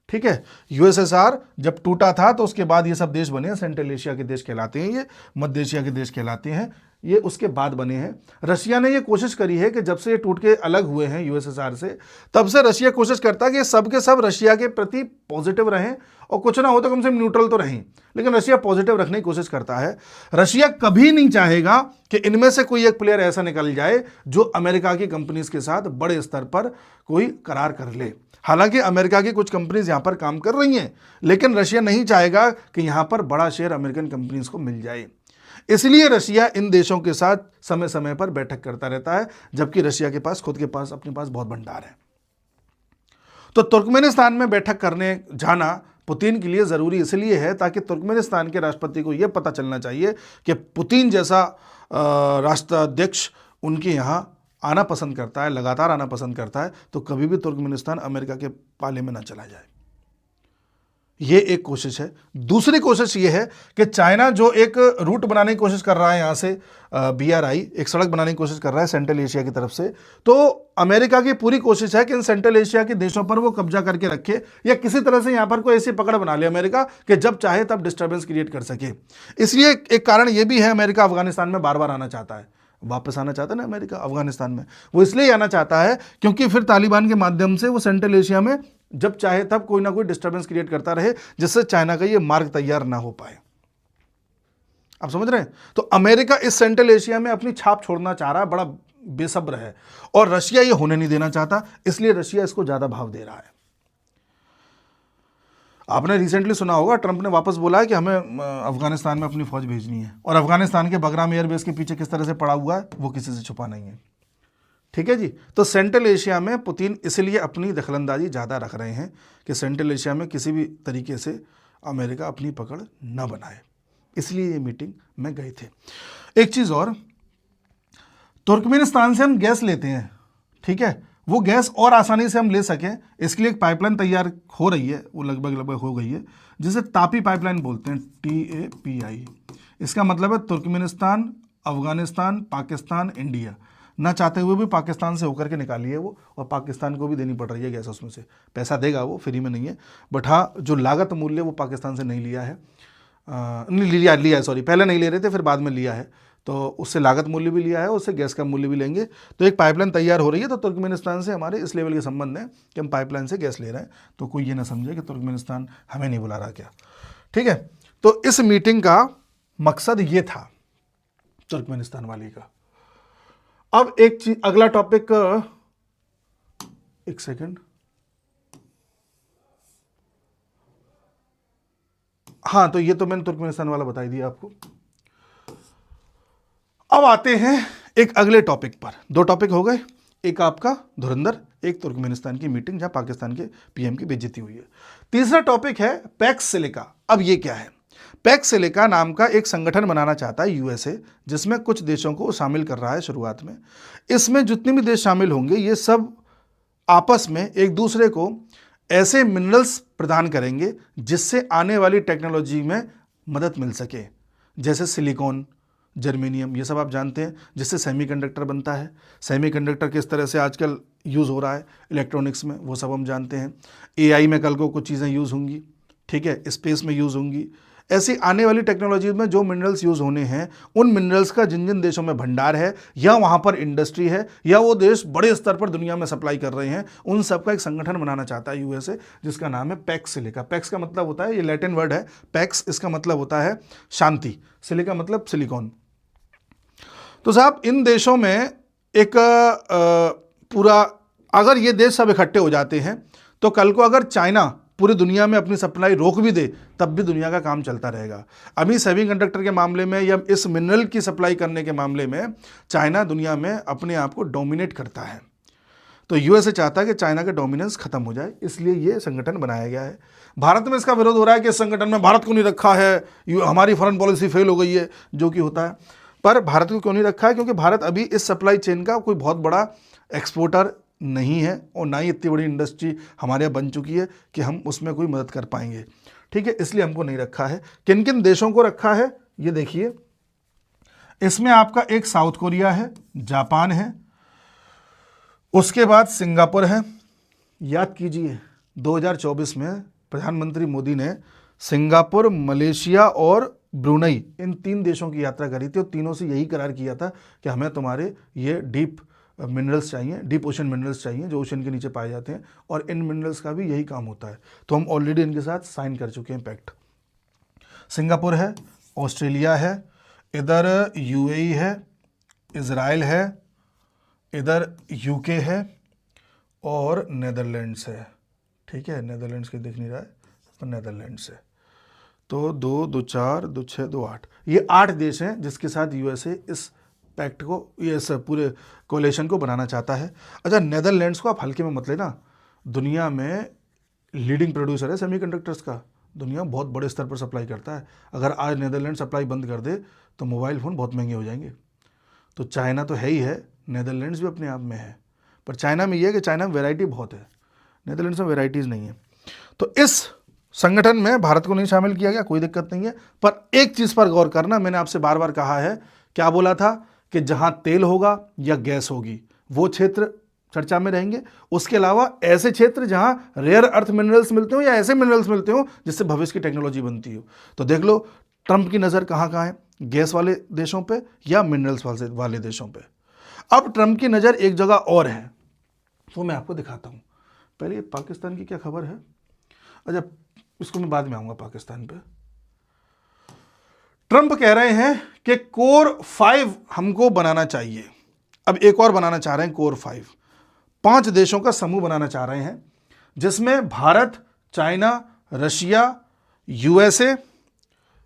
ठीक है, यूएसएसआर जब टूटा था तो उसके बाद ये सब देश बने, सेंट्रल एशिया के देश कहलाते हैं, ये मध्य एशिया के देश कहलाते हैं। ये उसके बाद बने हैं। रशिया ने ये कोशिश करी है कि जब से ये टूट के अलग हुए हैं यूएसएसआर से, तब से रशिया कोशिश करता है कि सब के सब रशिया के प्रति पॉजिटिव रहें और कुछ ना हो तो कम से कम न्यूट्रल तो रहें, लेकिन रशिया पॉजिटिव रखने की कोशिश करता है। रशिया कभी नहीं चाहेगा कि इनमें से कोई एक प्लेयर ऐसा निकल जाए जो अमेरिका की कंपनीज के साथ बड़े स्तर पर कोई करार कर ले। हालांकि अमेरिका की कुछ कंपनीज यहां पर काम कर रही हैं, लेकिन रशिया नहीं चाहेगा कि यहां पर बड़ा शेयर अमेरिकन कंपनीज को मिल जाए। इसलिए रशिया इन देशों के साथ समय समय पर बैठक करता रहता है, जबकि रशिया के पास खुद के पास अपने पास बहुत भंडार है। तो तुर्कमेनिस्तान में बैठक करने जाना पुतिन के लिए जरूरी इसलिए है ताकि तुर्कमेनिस्तान के राष्ट्रपति को यह पता चलना चाहिए कि पुतिन जैसा राष्ट्राध्यक्ष उनके यहां आना पसंद करता है, लगातार आना पसंद करता है, तो कभी भी तुर्कमेनिस्तान अमेरिका के पाले में ना चला जाए। ये एक कोशिश है। दूसरी कोशिश ये है कि चाइना जो एक रूट बनाने की कोशिश कर रहा है, यहाँ से BRI एक सड़क बनाने की कोशिश कर रहा है सेंट्रल एशिया की तरफ से, तो अमेरिका की पूरी कोशिश है कि इन सेंट्रल एशिया के देशों पर वो कब्जा करके रखे या किसी तरह से यहाँ पर कोई ऐसी पकड़ बना ले अमेरिका कि जब चाहे तब डिस्टर्बेंस क्रिएट कर सके। इसलिए एक कारण ये भी है अमेरिका अफगानिस्तान में बार बार आना चाहता है, वापस आना चाहता है ना अमेरिका अफगानिस्तान में। वो इसलिए आना चाहता है क्योंकि फिर तालिबान के माध्यम से वो सेंट्रल एशिया में जब चाहे तब कोई ना कोई डिस्टर्बेंस क्रिएट करता रहे, जिससे चाइना का ये मार्ग तैयार ना हो पाए। आप समझ रहे हैं? तो अमेरिका इस सेंट्रल एशिया में अपनी छाप छोड़ना चाह रहा है, बड़ा बेसब्र है, और रशिया ये होने नहीं देना चाहता, इसलिए रशिया इसको ज्यादा भाव दे रहा है। आपने रिसेंटली सुना होगा ट्रंप ने वापस बोला है कि हमें अफगानिस्तान में अपनी फौज भेजनी है, और अफगानिस्तान के बगराम एयरबेस के पीछे किस तरह से पड़ा हुआ है वो किसी से छुपा नहीं है। ठीक है जी। तो सेंट्रल एशिया में पुतिन इसलिए अपनी दखलंदाजी ज़्यादा रख रहे हैं कि सेंट्रल एशिया में किसी भी तरीके से अमेरिका अपनी पकड़ न बनाए, इसलिए ये मीटिंग में गए थे। एक चीज़ और, तुर्कमेनिस्तान से हम गैस लेते हैं, ठीक है, वो गैस और आसानी से हम ले सकें इसके लिए एक पाइपलाइन तैयार हो रही है, वो लगभग हो गई है, जिसे तापी पाइपलाइन बोलते हैं, TAPI। इसका मतलब है तुर्कमेनिस्तान, अफगानिस्तान, पाकिस्तान, इंडिया, ना चाहते हुए भी पाकिस्तान से होकर के निकाली है वो, और पाकिस्तान को भी देनी पड़ रही है गैस, उसमें से पैसा देगा वो, फ्री में नहीं है, बट हाँ जो लागत मूल्य वो पाकिस्तान से नहीं लिया है, नहीं लिया सॉरी, पहले नहीं ले रहे थे, फिर बाद में लिया है, तो उससे लागत मूल्य भी लिया है, उससे गैस का मूल्य भी लेंगे। तो एक पाइपलाइन तैयार हो रही है, तो तुर्कमेनिस्तान से हमारे इस लेवल के संबंध है कि हम पाइपलाइन से गैस ले रहे हैं, तो कोई ये ना समझे कि तुर्कमेनिस्तान हमें नहीं बुला रहा क्या। ठीक है, तो इस मीटिंग का मकसद ये था तुर्कमेनिस्तान वाली का। अब एक चीज, अगला टॉपिक, एक सेकंड, हाँ, तो ये तो मैंने तुर्कमेनिस्तान वाला बता ही दिया आपको। अब आते हैं एक अगले टॉपिक पर। दो टॉपिक हो गए, एक आपका धुरंधर, एक तुर्कमेनिस्तान की मीटिंग जहां पाकिस्तान के PM की बेइज्जती हुई है। तीसरा टॉपिक है पैक्स सिलिका। अब ये क्या है? पैक्स सिलिका नाम का एक संगठन बनाना चाहता है USA, जिसमें कुछ देशों को शामिल कर रहा है शुरुआत में। इसमें जितने भी देश शामिल होंगे ये सब आपस में एक दूसरे को ऐसे मिनरल्स प्रदान करेंगे जिससे आने वाली टेक्नोलॉजी में मदद मिल सके, जैसे सिलिकॉन, जर्मेनियम, ये सब आप जानते हैं, जिससे सेमीकंडक्टर बनता है। सेमीकंडक्टर किस तरह से आजकल यूज़ हो रहा है इलेक्ट्रॉनिक्स में, वो सब हम जानते हैं। AI में कल को कुछ चीज़ें यूज़ होंगी, ठीक है, स्पेस में यूज़ होंगी। ऐसी आने वाली टेक्नोलॉजी में जो मिनरल्स यूज़ होने हैं, उन मिनरल्स का जिन जिन देशों में भंडार है, या वहाँ पर इंडस्ट्री है, या वो देश बड़े स्तर पर दुनिया में सप्लाई कर रहे हैं, उन सब का एक संगठन बनाना चाहता है USA, जिसका नाम है पैक्स सिलिका। पैक्स का मतलब होता है, ये लैटिन वर्ड है, पैक्स, इसका मतलब होता है शांति, सिलिका मतलब सिलिकॉन। तो साहब इन देशों में एक पूरा, अगर ये देश सब इकट्ठे हो जाते हैं तो कल को अगर चाइना पूरी दुनिया में अपनी सप्लाई रोक भी दे तब भी दुनिया का काम चलता रहेगा। अभी सेमीकंडक्टर के मामले में या इस मिनरल की सप्लाई करने के मामले में चाइना दुनिया में अपने आप को डोमिनेट करता है। तो USA चाहता है कि चाइना का डोमिनेंस खत्म हो जाए, इसलिए ये संगठन बनाया गया है। भारत में इसका विरोध हो रहा है कि इस संगठन में भारत को नहीं रखा है, हमारी फॉरेन पॉलिसी फेल हो गई है, जो कि होता है। पर भारत को क्यों नहीं रखा है? क्योंकि भारत अभी इस सप्लाई चेन का कोई बहुत बड़ा एक्सपोर्टर नहीं है, और ना ही इतनी बड़ी इंडस्ट्री हमारे यहाँ बन चुकी है कि हम उसमें कोई मदद कर पाएंगे। ठीक है, इसलिए हमको नहीं रखा है। किन किन देशों को रखा है ये देखिए, इसमें आपका एक साउथ कोरिया है, जापान है, उसके बाद सिंगापुर है। याद कीजिए 2024 में प्रधानमंत्री मोदी ने सिंगापुर, मलेशिया और ब्रुनई, इन 3 देशों की यात्रा करी थी और तीनों से यही करार किया था कि हमें तुम्हारे ये डीप मिनरल्स चाहिए, डीप ओशन मिनरल्स चाहिए जो ओशन के नीचे पाए जाते हैं, और इन मिनरल्स का भी यही काम होता है। तो हम ऑलरेडी इनके साथ साइन कर चुके हैं पैक्ट। सिंगापुर है, ऑस्ट्रेलिया है, इधर यूएई है, इज़राइल है, इधर यूके है और नेदरलैंड्स है। ठीक है, नेदरलैंड्स के दिख नहीं रहा है पर नेदरलैंड्स है। तो 2, 2, 4, 2, 6, 2, 8, ये 8 देश हैं जिसके साथ यूएसए इस पैक्ट को, ये इस पूरे कोलेशन को बनाना चाहता है। अच्छा, नेदरलैंड्स को आप हल्के में मत लेना, दुनिया में लीडिंग प्रोड्यूसर है सेमीकंडक्टर्स का, दुनिया बहुत बड़े स्तर पर सप्लाई करता है। अगर आज नेदरलैंड सप्लाई बंद कर दे तो मोबाइल फ़ोन बहुत महंगे हो जाएंगे। तो चाइना तो है ही है, नेदरलैंड्स भी अपने आप में है, पर चाइना में ये है कि चाइना में वैरायटी बहुत है, नेदरलैंड्स में वैराइटीज़ नहीं है। तो इस संगठन में भारत को नहीं शामिल किया गया, कोई दिक्कत नहीं है, पर एक चीज़ पर गौर करना, मैंने आपसे बार बार कहा है, क्या बोला था कि जहां तेल होगा या गैस होगी वो क्षेत्र चर्चा में रहेंगे, उसके अलावा ऐसे क्षेत्र जहां रेयर अर्थ मिनरल्स मिलते हो या ऐसे मिनरल्स मिलते हो जिससे भविष्य की टेक्नोलॉजी बनती हो। तो देख लो ट्रंप की नज़र कहाँ कहाँ है, गैस वाले देशों पे या मिनरल्स वाले देशों पे। अब ट्रंप की नज़र एक जगह और है, तो मैं आपको दिखाता हूँ। पहले ये पाकिस्तान की क्या खबर है, अच्छा इसको मैं बाद में आऊँगा पाकिस्तान पे। ट्रंप कह रहे हैं कि कोर 5 हमको बनाना चाहिए, अब एक और बनाना चाह रहे हैं कोर 5, 5 देशों का समूह बनाना चाह रहे हैं जिसमें भारत, चाइना, रशिया, यूएसए,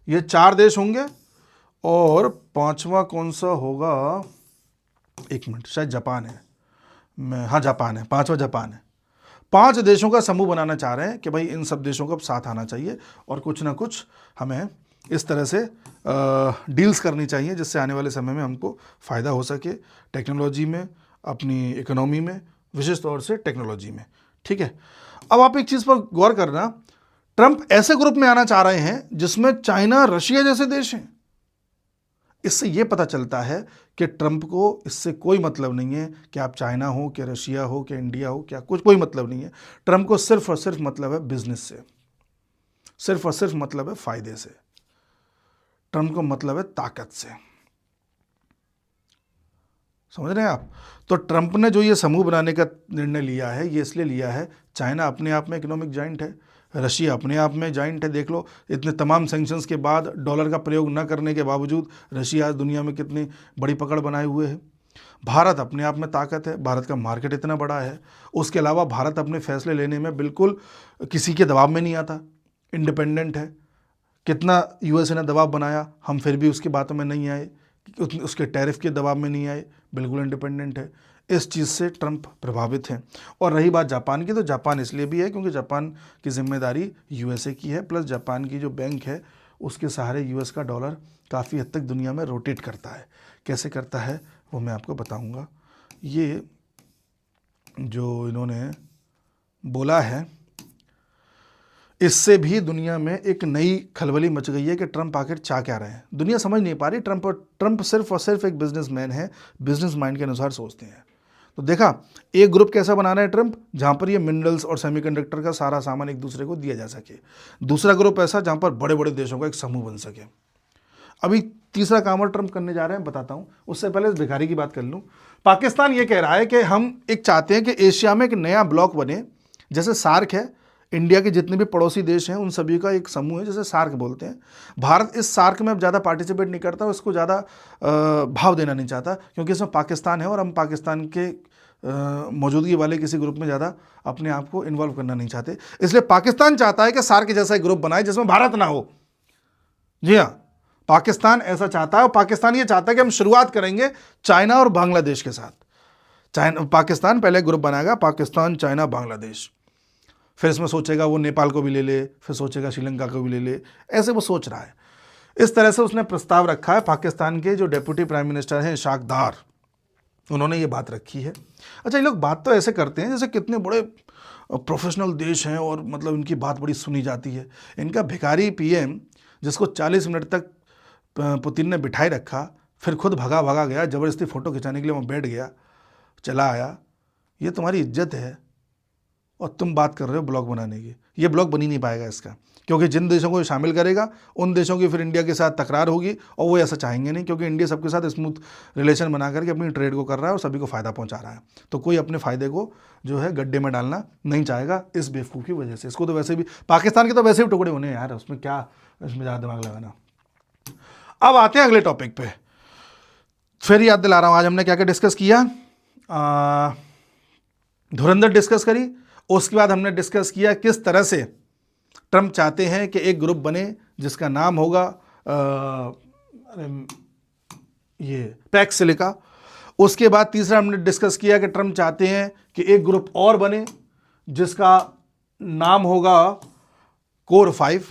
ये 4 देश होंगे, और 5वां कौन सा होगा, एक मिनट, शायद जापान है, हाँ जापान है, 5वां जापान है। 5 देशों का समूह बनाना चाह रहे हैं कि भाई इन सब देशों को अब साथ आना चाहिए और कुछ ना कुछ हमें इस तरह से डील्स करनी चाहिए जिससे आने वाले समय में हमको फ़ायदा हो सके टेक्नोलॉजी में, अपनी इकोनॉमी में, विशेष तौर से टेक्नोलॉजी में। ठीक है, अब आप एक चीज़ पर गौर करना, ट्रंप ऐसे ग्रुप में आना चाह रहे हैं जिसमें चाइना, रशिया जैसे देश हैं। इससे ये पता चलता है कि ट्रंप को इससे कोई मतलब नहीं है कि आप चाइना हो, कि रशिया हो, कि इंडिया हो, क्या कुछ कोई मतलब नहीं है। ट्रंप को सिर्फ और सिर्फ मतलब है बिजनेस से, सिर्फ और सिर्फ मतलब है फायदे से, ट्रंप को मतलब है ताकत से। समझ रहे हैं आप? तो ट्रंप ने जो ये समूह बनाने का निर्णय लिया है, ये इसलिए लिया है, चाइना अपने आप में इकोनॉमिक जाइंट है, रशिया अपने आप में जाइंट है। देख लो, इतने तमाम सैंक्शंस के बाद, डॉलर का प्रयोग न करने के बावजूद रशिया आज दुनिया में कितनी बड़ी पकड़ बनाए हुए है। भारत अपने आप में ताकत है, भारत का मार्केट इतना बड़ा है। उसके अलावा भारत अपने फैसले लेने में बिल्कुल किसी के दबाव में नहीं आता, इंडिपेंडेंट है। कितना यूएसए ने दबाव बनाया, हम फिर भी उसकी बातों में नहीं आए, उसके टैरिफ के दबाव में नहीं आए, बिल्कुल इंडिपेंडेंट है। इस चीज़ से ट्रंप प्रभावित हैं। और रही बात जापान की, तो जापान इसलिए भी है क्योंकि जापान की जिम्मेदारी यूएसए की है, प्लस जापान की जो बैंक है उसके सहारे यूएस का डॉलर काफ़ी हद तक दुनिया में रोटेट करता है। कैसे करता है वो मैं आपको बताऊंगा। ये जो इन्होंने बोला है, इससे भी दुनिया में एक नई खलबली मच गई है कि ट्रंप आखिर चाह क्या रहे हैं। दुनिया समझ नहीं पा रही। ट्रंप सिर्फ और सिर्फ एक बिजनेसमैन है, बिजनेस माइंड के अनुसार सोचते हैं। तो देखा, एक ग्रुप कैसा बना रहा है ट्रंप, जहां पर ये मिनरल्स और सेमीकंडक्टर का सारा सामान एक दूसरे को दिया जा सके। दूसरा ग्रुप ऐसा जहां पर बड़े बड़े देशों का एक समूह बन सके। अभी तीसरा काम और ट्रंप करने जा रहे हैं, बताता हूं। उससे पहले इस भिखारी की बात कर लूं। पाकिस्तान ये कह रहा है कि हम एक चाहते हैं कि एशिया में एक नया ब्लॉक बने, जैसे सार्क है, इंडिया के जितने भी पड़ोसी देश हैं उन सभी का एक समूह है, जैसे सार्क बोलते हैं। भारत इस सार्क में अब ज़्यादा पार्टिसिपेट नहीं करता, इसको ज़्यादा भाव देना नहीं चाहता, क्योंकि इसमें पाकिस्तान है और हम पाकिस्तान के मौजूदगी वाले किसी ग्रुप में ज़्यादा अपने आप को इन्वॉल्व करना नहीं चाहते। इसलिए पाकिस्तान चाहता है कि सार्क जैसा एक ग्रुप बनाए जिसमें भारत ना हो। जी हाँ, पाकिस्तान ऐसा चाहता है। और पाकिस्तान ये चाहता है कि हम शुरुआत करेंगे चाइना और बांग्लादेश के साथ। पाकिस्तान पहले ग्रुप बनाएगा, पाकिस्तान, चाइना, बांग्लादेश। फिर इसमें सोचेगा वो नेपाल को भी ले ले, फिर सोचेगा श्रीलंका को भी ले ले, ऐसे वो सोच रहा है। इस तरह से उसने प्रस्ताव रखा है। पाकिस्तान के जो डेप्यूटी प्राइम मिनिस्टर हैं इशाक दार, उन्होंने ये बात रखी है। अच्छा, ये लोग बात तो ऐसे करते हैं जैसे कितने बड़े प्रोफेशनल देश हैं और मतलब इनकी बात बड़ी सुनी जाती है। इनका भिखारी पीएम, जिसको 40 मिनट तक पुतिन ने बिठाए रखा, फिर खुद भगा गया, ज़बरदस्ती फ़ोटो खिंचाने के लिए वहाँ बैठ गया, चला आया। ये तुम्हारी इज्जत है और तुम बात कर रहे हो ब्लॉग बनाने की। ये ब्लॉग बन ही नहीं पाएगा इसका, क्योंकि जिन देशों को ये शामिल करेगा उन देशों की फिर इंडिया के साथ तकरार होगी, और वो ऐसा चाहेंगे नहीं, क्योंकि इंडिया सबके साथ स्मूथ रिलेशन बना करके अपनी ट्रेड को कर रहा है और सभी को फ़ायदा पहुंचा रहा है। तो कोई अपने फ़ायदे को जो है गड्ढे में डालना नहीं चाहेगा इस बेवकूफ़ की वजह से। इसको तो वैसे भी पाकिस्तान के तो वैसे भी टुकड़े होने हैं यार, उसमें क्या इसमें ज़्यादा दिमाग लगाना। अब आते हैं अगले टॉपिक पे। फिर याद दिला रहा हूँ आज हमने क्या क्या डिस्कस किया। धुरंधर डिस्कस करी, उसके बाद हमने डिस्कस किया किस तरह से ट्रंप चाहते हैं कि एक ग्रुप बने जिसका नाम होगा ये पैक्स सिलिका। उसके बाद तीसरा हमने डिस्कस किया कि ट्रंप चाहते हैं कि एक ग्रुप और बने जिसका नाम होगा कोर 5।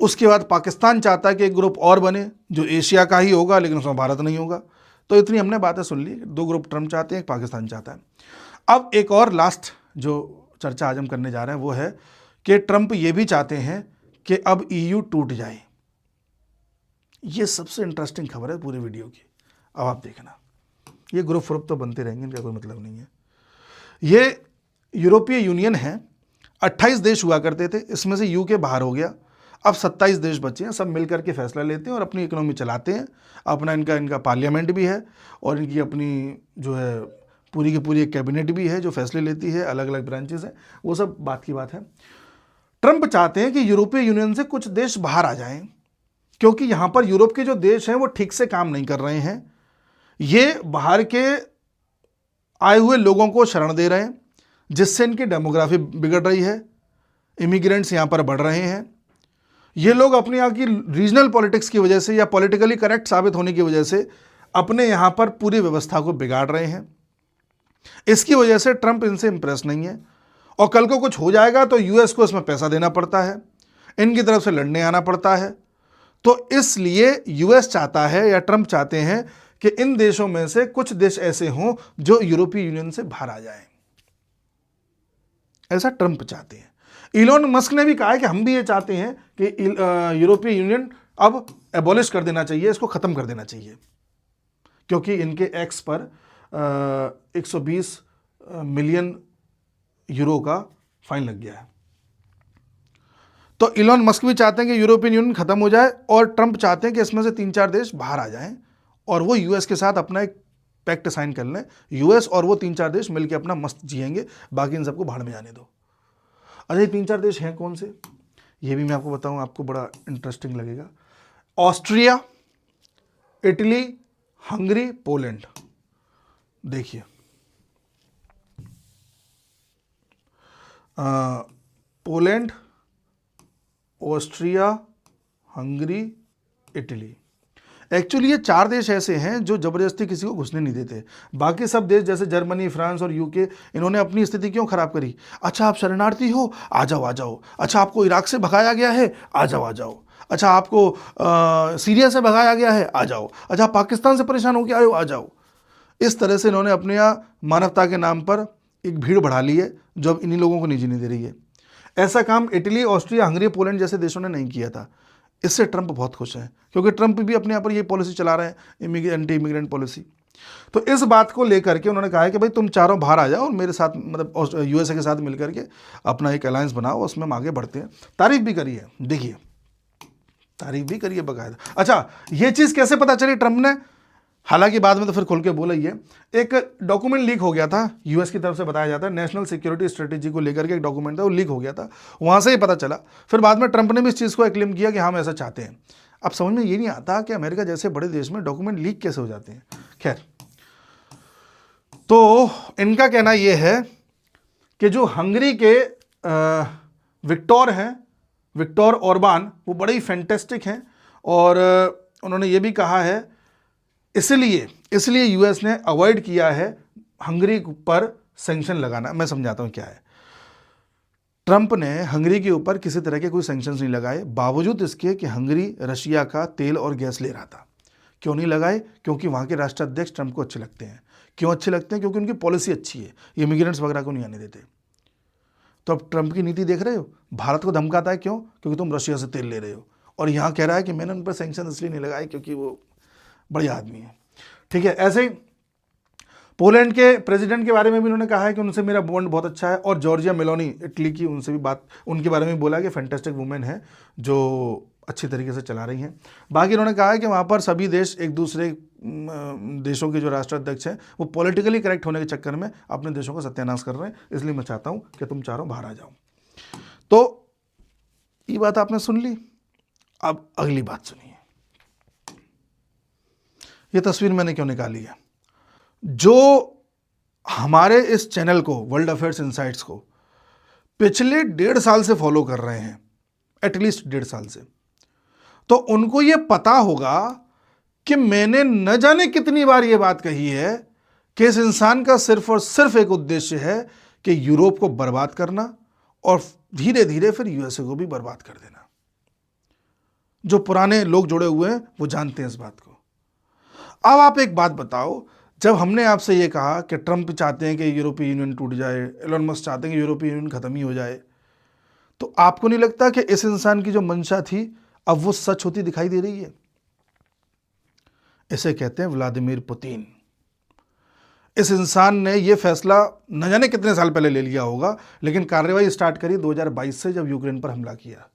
उसके बाद पाकिस्तान चाहता है कि एक ग्रुप और बने जो एशिया का ही होगा, लेकिन उसमें भारत नहीं होगा। तो इतनी हमने बातें सुन ली, 2 ग्रुप ट्रंप चाहते हैं, एक पाकिस्तान चाहता है। अब एक और लास्ट जो चर्चा आज हम करने जा रहे हैं वो है कि ट्रंप ये भी चाहते हैं कि अब EU टूट जाए। ये सबसे इंटरेस्टिंग खबर है पूरे वीडियो की। अब आप देखना, ये ग्रुप तो बनते रहेंगे, इनका कोई मतलब नहीं है। ये यूरोपीय यूनियन है, 28 देश हुआ करते थे, इसमें से UK बाहर हो गया, अब 27 देश बचे हैं। सब मिलकर के फैसला लेते हैं और अपनी इकोनॉमी चलाते हैं। अपना इनका पार्लियामेंट भी है और इनकी अपनी जो है पूरी की पूरी एक कैबिनेट भी है जो फैसले लेती है, अलग अलग ब्रांचेस हैं, वो सब बात की बात है। ट्रंप चाहते हैं कि यूरोपीय यूनियन से कुछ देश बाहर आ जाएं, क्योंकि यहाँ पर यूरोप के जो देश हैं वो ठीक से काम नहीं कर रहे हैं। ये बाहर के आए हुए लोगों को शरण दे रहे हैं, जिससे इनकी डेमोग्राफी बिगड़ रही है, इमिग्रेंट्स यहाँ पर बढ़ रहे हैं। ये लोग अपने यहाँ की रीजनल पॉलिटिक्स की वजह से या पॉलिटिकली करेक्ट साबित होने की वजह से अपने यहाँ पर पूरी व्यवस्था को बिगाड़ रहे हैं। इसकी वजह से ट्रंप इनसे इंप्रेस नहीं है, और कल को कुछ हो जाएगा तो यूएस को इसमें पैसा देना पड़ता है, इनकी तरफ से लड़ने आना पड़ता है। तो इसलिए यूएस चाहता है या ट्रंप चाहते हैं कि इन देशों में से कुछ देश ऐसे हों जो यूरोपीय यूनियन से बाहर आ जाएं। ऐसा ट्रंप चाहते हैं। इलोन मस्क ने भी कहा है कि हम भी ये चाहते हैं कि यूरोपीय यूनियन अब एबॉलिश कर देना चाहिए, इसको खत्म कर देना चाहिए, क्योंकि इनके एक्स पर 120 मिलियन यूरो का फाइन लग गया है। तो इलोन मस्क भी चाहते हैं कि यूरोपियन यूनियन खत्म हो जाए, और ट्रंप चाहते हैं कि इसमें से 3-4 देश बाहर आ जाएं और वो यूएस के साथ अपना एक पैक्ट साइन कर लें। यूएस और वो 3-4 देश मिलकर अपना मस्त जिएंगे, बाकी इन सबको भाड़ में जाने दो। अच्छा, ये 3-4 देश हैं कौन से, ये भी मैं आपको बताऊं, आपको बड़ा इंटरेस्टिंग लगेगा। Austria, Italy, Hungary, Poland. देखिए, Poland, Austria, Hungary, Italy. Actually ये 4 देश ऐसे हैं जो ज़बरदस्ती किसी को घुसने नहीं देते। बाकी सब देश जैसे जर्मनी, फ्रांस और यूके, इन्होंने अपनी स्थिति क्यों खराब करी? अच्छा, आप शरणार्थी हो, आ जाओ आ जाओ। अच्छा, आपको इराक से भगाया गया है, आ जाओ आ जाओ। अच्छा, आपको सीरिया से भगाया गया है, आ जाओ। अच्छा, पाकिस्तान से परेशान होकर आए हो, आ जाओ। इस तरह से इन्होंने अपने यहाँ मानवता के नाम पर एक भीड़ बढ़ा ली है जो अब इन्हीं लोगों को नहीं जीने दे रही है। ऐसा काम इटली, ऑस्ट्रिया, हंगरी, पोलैंड जैसे देशों ने नहीं किया था। इससे ट्रंप बहुत खुश हैं, क्योंकि ट्रंप भी अपने यहाँ पर ये पॉलिसी चला रहे हैं, एंटी इमिग्रेंट पॉलिसी। तो इस बात को लेकर के उन्होंने कहा है कि भाई तुम चारों बाहर आ जाओ और मेरे साथ, मतलब यूएसए के साथ मिलकर के अपना एक अलायंस बनाओ, उसमें हम आगे बढ़ते हैं। तारीफ भी करी है, देखिए तारीफ भी करिए बकायदा। अच्छा, ये चीज़ कैसे पता चली ट्रंप ने? हालांकि बाद में तो फिर खुल के बोला ही है। एक डॉक्यूमेंट लीक हो गया था यूएस की तरफ से, बताया जाता है नेशनल सिक्योरिटी स्ट्रेटेजी को लेकर के एक डॉक्यूमेंट था, वो लीक हो गया था, वहाँ से ही पता चला। फिर बाद में ट्रंप ने भी इस चीज़ को एक्लेम किया कि हम ऐसा चाहते हैं। अब समझ में ये नहीं आता कि अमेरिका जैसे बड़े देश में डॉक्यूमेंट लीक कैसे हो जाते हैं। खैर, तो इनका कहना यह है कि जो हंगरी के विक्टोर हैं, विक्टोर ऑर्बान, वो बड़े ही फैंटेस्टिक हैं, और उन्होंने ये भी कहा है इसलिए यूएस ने अवॉइड किया है हंगरी पर सैंक्शन लगाना। मैं समझाता हूं क्या है। ट्रंप ने हंगरी के ऊपर किसी तरह के कोई सैंक्शंस नहीं लगाए, बावजूद इसके कि हंगरी रशिया का तेल और गैस ले रहा था। क्यों नहीं लगाए? क्योंकि वहाँ के राष्ट्राध्यक्ष ट्रंप को अच्छे लगते हैं। क्यों अच्छे लगते हैं? क्योंकि उनकी पॉलिसी अच्छी है, इमिग्रेंट्स वगैरह को नहीं आने देते। तो अब ट्रंप की नीति देख रहे हो, भारत को धमकाता है। क्यों? क्योंकि तुम रशिया से तेल ले रहे हो, और यहाँ कह रहा है कि मैंने उन पर सैंक्शन इसलिए नहीं लगाए क्योंकि वो बड़े आदमी है। ठीक है। ऐसे ही पोलैंड के प्रेसिडेंट के बारे में भी उन्होंने कहा है कि उनसे मेरा बॉन्ड बहुत अच्छा है, और जॉर्जिया मेलोनी इटली की, उनसे भी बात, उनके बारे में बोला कि फैंटास्टिक वुमेन है जो अच्छी तरीके से चला रही हैं। बाकी उन्होंने कहा है कि वहाँ पर सभी देश एक दूसरे देशों के जो राष्ट्राध्यक्ष हैं वो पॉलिटिकली करेक्ट होने के चक्कर में अपने देशों का सत्यानाश कर रहे हैं, इसलिए मैं चाहता हूँ कि तुम चारों बाहर आ जाओ। तो ये बात आपने सुन ली। अब अगली बात सुनिए। ये तस्वीर मैंने क्यों निकाली है? जो हमारे इस चैनल को, वर्ल्ड अफेयर्स इनसाइट्स को पिछले 1.5 साल से फॉलो कर रहे हैं, एटलीस्ट 1.5 साल से, तो उनको ये पता होगा कि मैंने न जाने कितनी बार ये बात कही है कि इस इंसान का सिर्फ और सिर्फ एक उद्देश्य है कि यूरोप को बर्बाद करना और धीरे धीरे फिर यूएसए को भी बर्बाद कर देना। जो पुराने लोग जुड़े हुए हैं वो जानते हैं इस बात को। अब आप एक बात बताओ, जब हमने आपसे ये कहा कि ट्रंप चाहते हैं कि यूरोपीय यूनियन टूट जाए, एलन मस्क चाहते हैं कि यूरोपीय यूनियन खत्म ही हो जाए, तो आपको नहीं लगता कि इस इंसान की जो मंशा थी अब वो सच होती दिखाई दे रही है? इसे कहते हैं व्लादिमीर पुतिन। इस इंसान ने ये फैसला न जाने कितने साल पहले ले लिया होगा, लेकिन कार्रवाई स्टार्ट करी 2022 से, जब यूक्रेन पर हमला किया।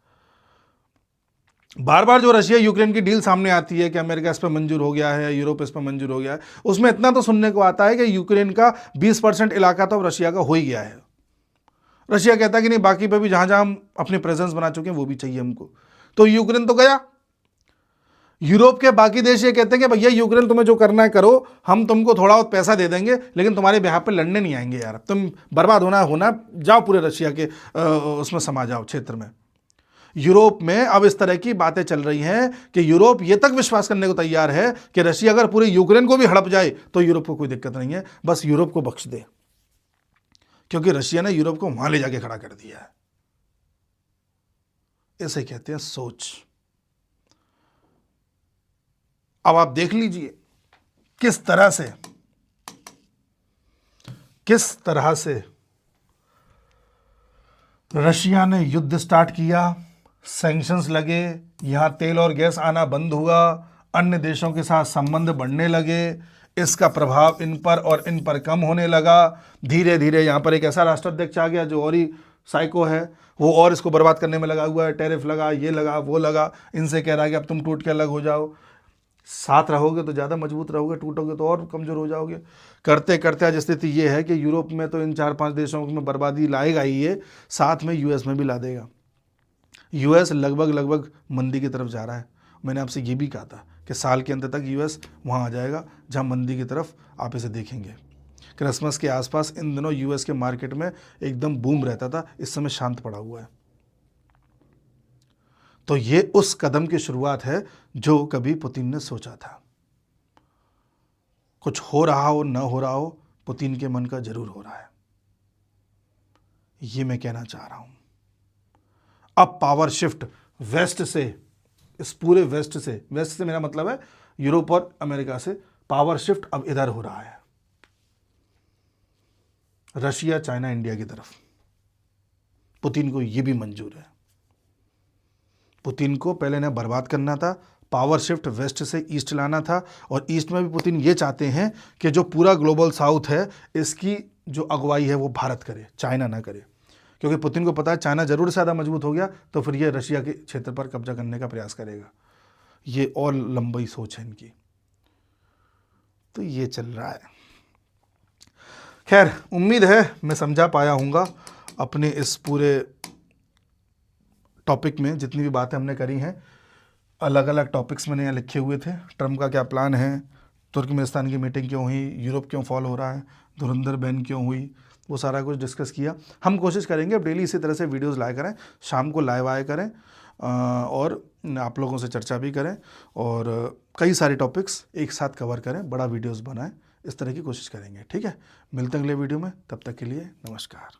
बार बार जो रशिया यूक्रेन की डील सामने आती है कि अमेरिका इस पर मंजूर हो गया है, यूरोप इस पर मंजूर हो गया है, उसमें इतना तो सुनने को आता है कि यूक्रेन का 20% इलाका तो अब रशिया का हो ही गया है। रशिया कहता है कि नहीं, बाकी पे भी जहां जहां हम अपने प्रेजेंस बना चुके हैं वो भी चाहिए हमको। तो यूक्रेन तो गया। यूरोप के बाकी देश ये कहते हैं कि भैया यूक्रेन तुम्हें जो करना है करो, हम तुमको थोड़ा बहुत पैसा दे देंगे, लेकिन तुम्हारे बिहाफ पे लड़ने नहीं आएंगे यार, तुम बर्बाद होना जाओ, पूरे रशिया के उसमें समा जाओ क्षेत्र में। यूरोप में अब इस तरह की बातें चल रही हैं कि यूरोप ये तक विश्वास करने को तैयार है कि रशिया अगर पूरे यूक्रेन को भी हड़प जाए तो यूरोप को कोई दिक्कत नहीं है, बस यूरोप को बख्श दे, क्योंकि रशिया ने यूरोप को वहां ले जाके खड़ा कर दिया है। इसे कहते हैं सोच। अब आप देख लीजिए किस तरह से रशिया ने युद्ध स्टार्ट किया, सैंक्शंस लगे, यहां तेल और गैस आना बंद हुआ, अन्य देशों के साथ संबंध बढ़ने लगे, इसका प्रभाव इन पर कम होने लगा। धीरे धीरे यहां पर एक ऐसा राष्ट्राध्यक्ष आ गया जो और ही साइको है, वो और इसको बर्बाद करने में लगा हुआ है। टैरिफ लगा, ये लगा, वो लगा, इनसे कह रहा है कि अब तुम टूट के अलग हो जाओ। साथ रहोगे तो ज़्यादा मजबूत रहोगे, टूटोगे तो और कमज़ोर हो जाओगे। करते करते आज स्थिति ये है कि यूरोप में तो इन 4-5 देशों में बर्बादी लाएगा ही, ये साथ में यूएस में भी ला देगा। यूएस लगभग मंदी की तरफ जा रहा है। मैंने आपसे ये भी कहा था कि साल के अंत तक यूएस वहाँ आ जाएगा जहाँ मंदी की तरफ आप इसे देखेंगे। क्रिसमस के आसपास इन दिनों यूएस के मार्केट में एकदम बूम रहता था, इस समय शांत पड़ा हुआ है। तो ये उस कदम की शुरुआत है जो कभी पुतिन ने सोचा था। कुछ हो रहा हो न हो रहा हो, पुतिन के मन का जरूर हो रहा है, ये मैं कहना चाह रहा हूं। अब पावर शिफ्ट वेस्ट से, इस पूरे वेस्ट से मेरा मतलब है यूरोप और अमेरिका से, पावर शिफ्ट अब इधर हो रहा है, रशिया, चाइना, इंडिया की तरफ। पुतिन को यह भी मंजूर है। पुतिन को पहले ने बर्बाद करना था, पावर शिफ्ट वेस्ट से ईस्ट लाना था, और ईस्ट में भी पुतिन ये चाहते हैं कि जो पूरा ग्लोबल साउथ है इसकी जो अगुवाई है वो भारत करे, चाइना ना करे, क्योंकि पुतिन को पता है चाइना जरूर से ज़्यादा मजबूत हो गया तो फिर ये रशिया के क्षेत्र पर कब्जा करने का प्रयास करेगा। ये और लंबी सोच है इनकी। तो ये चल रहा है। खैर, उम्मीद है मैं समझा पाया हूँगा अपने इस पूरे टॉपिक में जितनी भी बातें हमने करी हैं। अलग अलग टॉपिक्स मैंने यहाँ लिखे हुए थे। ट्रम्प का क्या प्लान है, तुर्कमेनिस्तान की मीटिंग क्यों हुई, यूरोप क्यों फॉल हो रहा है, धुरंधर बैन क्यों हुई, वो सारा कुछ डिस्कस किया। हम कोशिश करेंगे अब डेली इसी तरह से वीडियोस लाया करें, शाम को लाइव आया करें और आप लोगों से चर्चा भी करें और कई सारे टॉपिक्स एक साथ कवर करें, बड़ा वीडियोस बनाएं, इस तरह की कोशिश करेंगे। ठीक है, मिलते हैं अगले वीडियो में, तब तक के लिए नमस्कार।